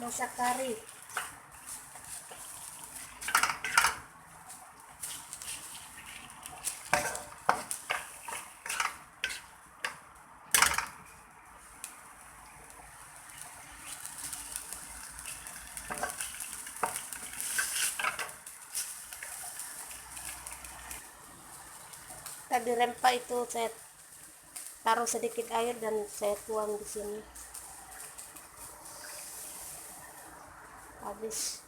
masak kari. Tadi rempah itu saya taruh sedikit air dan saya tuang di sini. Habis.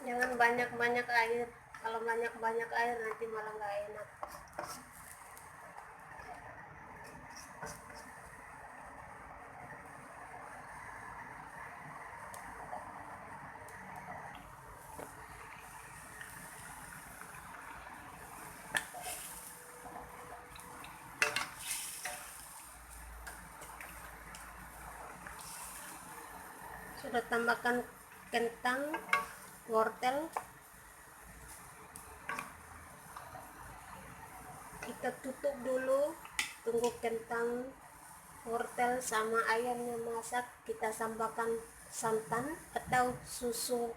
Jangan banyak-banyak air. Kalau banyak-banyak air nanti malah nggak enak. Sudah tambahkan kentang, wortel. Kita tutup dulu, tunggu kentang, wortel sama ayamnya masak. Kita tambahkan santan atau susu